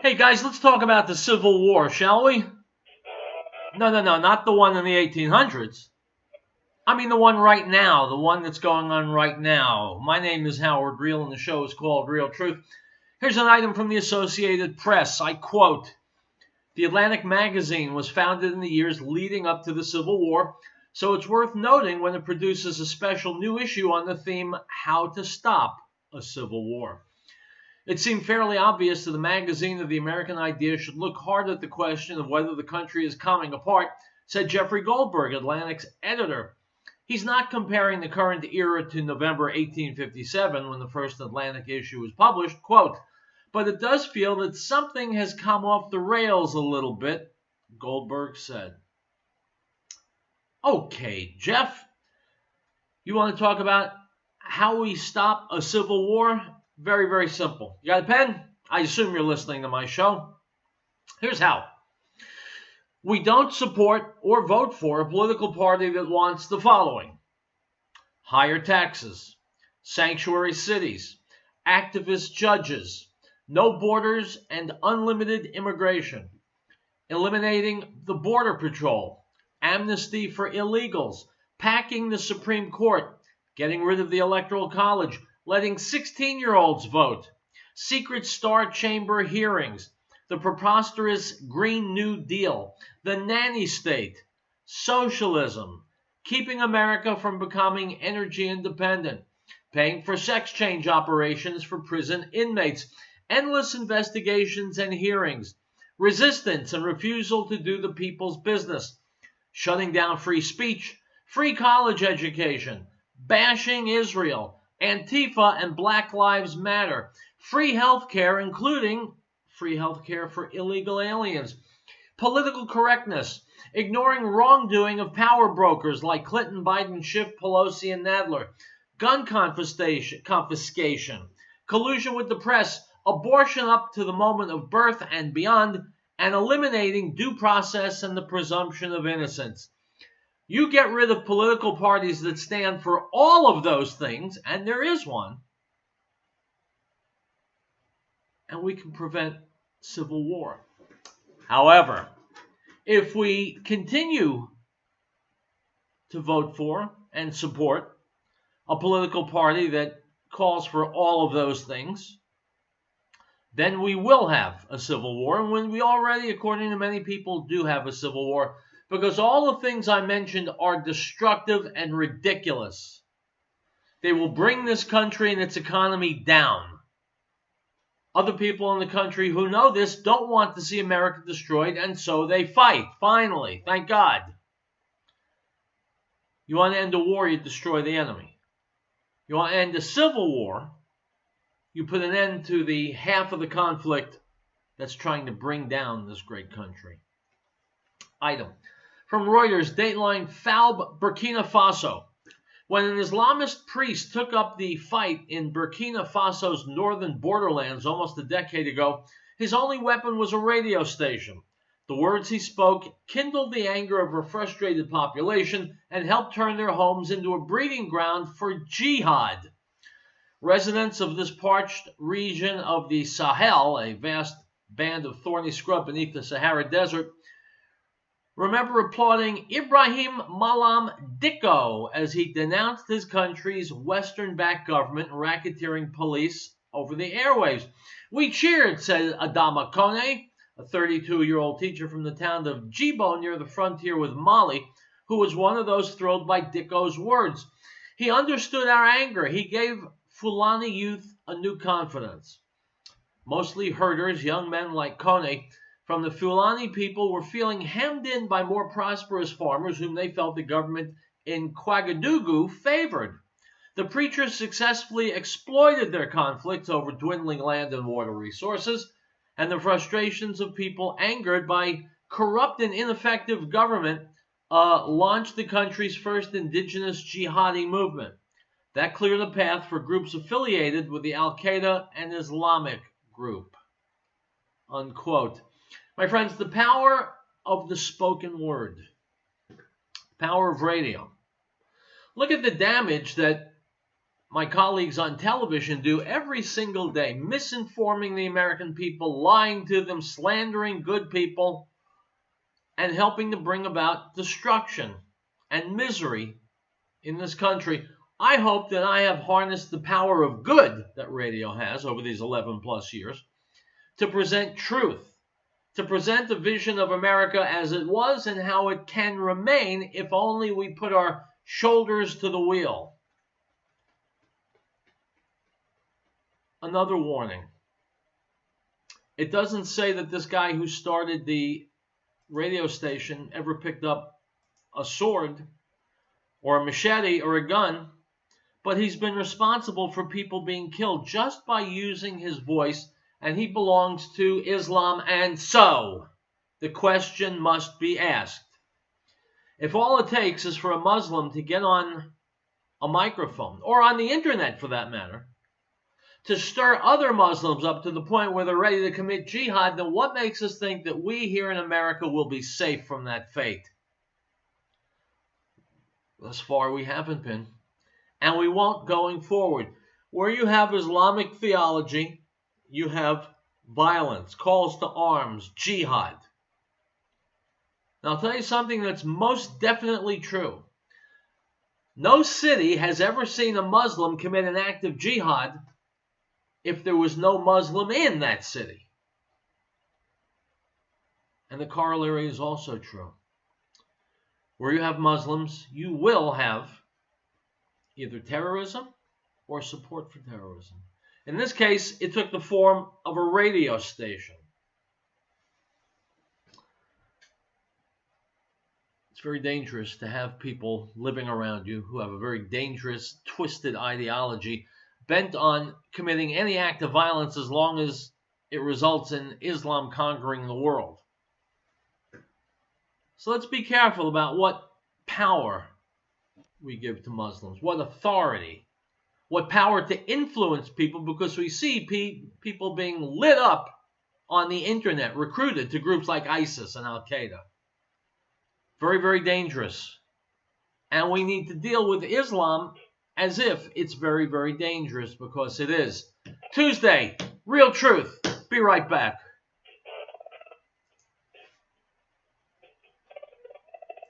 Hey guys, let's talk about the Civil War, shall we? No, no, no, not the one in the 1800s. I mean the one right now, the one that's going on right now. My name is Howard Real, and the show is called Real Truth. Here's an item from the Associated Press. I quote, "The Atlantic magazine was founded in the years leading up to the Civil War, so it's worth noting when it produces a special new issue on the theme, How to Stop a Civil War. It seemed fairly obvious that the magazine of the American idea should look hard at the question of whether the country is coming apart," said Jeffrey Goldberg, Atlantic's editor. He's not comparing the current era to November 1857, when the first Atlantic issue was published, quote, "but it does feel that something has come off the rails a little bit," Goldberg said. Okay, Jeff, you want to talk about how we stop a civil war? Very, very simple. You got a pen? I assume you're listening to my show. Here's how. We don't support or vote for a political party that wants the following: higher taxes, sanctuary cities, activist judges, no borders and unlimited immigration, eliminating the border patrol, amnesty for illegals, packing the Supreme Court, getting rid of the Electoral College, letting 16-year-olds vote, secret star chamber hearings, the preposterous Green New Deal, the nanny state, socialism, keeping America from becoming energy independent, paying for sex change operations for prison inmates, endless investigations and hearings, resistance and refusal to do the people's business, shutting down free speech, free college education, bashing Israel, Antifa and Black Lives Matter, free health care, including free health care for illegal aliens, political correctness, ignoring wrongdoing of power brokers like Clinton, Biden, Schiff, Pelosi, and Nadler, gun confiscation, collusion with the press, abortion up to the moment of birth and beyond, and eliminating due process and the presumption of innocence. You get rid of political parties that stand for all of those things, and there is one, and we can prevent civil war. However, if we continue to vote for and support a political party that calls for all of those things, then we will have a civil war, and when we already, according to many people, do have a civil war, because all the things I mentioned are destructive and ridiculous. They will bring this country and its economy down. Other people in the country who know this don't want to see America destroyed, and so they fight, finally, thank God. You want to end a war, you destroy the enemy. You want to end a civil war, you put an end to the half of the conflict that's trying to bring down this great country. Item from Reuters, Dateline, Foub, Burkina Faso. When an Islamist priest took up the fight in Burkina Faso's northern borderlands almost a decade ago, his only weapon was a radio station. The words he spoke kindled the anger of a frustrated population and helped turn their homes into a breeding ground for jihad. Residents of this parched region of the Sahel, a vast band of thorny scrub beneath the Sahara Desert, remember applauding Ibrahim Malam Dicko as he denounced his country's Western-backed government and racketeering police over the airwaves. "We cheered," said Adama Kone, a 32-year-old teacher from the town of Jibo near the frontier with Mali, who was one of those thrilled by Dicko's words. "He understood our anger. He gave Fulani youth a new confidence." Mostly herders, young men like Kone, from the Fulani people were feeling hemmed in by more prosperous farmers whom they felt the government in Ouagadougou favored. The preachers successfully exploited their conflicts over dwindling land and water resources, and the frustrations of people angered by corrupt and ineffective government launched the country's first indigenous jihadi movement. That cleared the path for groups affiliated with the Al-Qaeda and Islamic group. Unquote. My friends, the power of the spoken word, power of radio. Look at the damage that my colleagues on television do every single day, misinforming the American people, lying to them, slandering good people, and helping to bring about destruction and misery in this country. I hope that I have harnessed the power of good that radio has over these 11 plus years to present truth, to present a vision of America as it was and how it can remain if only we put our shoulders to the wheel. Another warning. It doesn't say that this guy who started the radio station ever picked up a sword or a machete or a gun, but he's been responsible for people being killed just by using his voice, and he belongs to Islam. And so the question must be asked. If all it takes is for a Muslim to get on a microphone, or on the internet for that matter, to stir other Muslims up to the point where they're ready to commit jihad, then what makes us think that we here in America will be safe from that fate? Thus far, we haven't been, and we won't going forward. Where you have Islamic theology, you have violence, calls to arms, jihad. Now, I'll tell you something that's most definitely true. No city has ever seen a Muslim commit an act of jihad if there was no Muslim in that city. And the corollary is also true. Where you have Muslims, you will have either terrorism or support for terrorism. In this case, it took the form of a radio station. It's very dangerous to have people living around you who have a very dangerous, twisted ideology bent on committing any act of violence as long as it results in Islam conquering the world. So let's be careful about what power we give to Muslims, what authority, what power to influence people, because we see people being lit up on the internet, recruited to groups like ISIS and Al-Qaeda. Very, very dangerous. And we need to deal with Islam as if it's very, very dangerous, because it is. Tuesday, Real Truth. Be right back.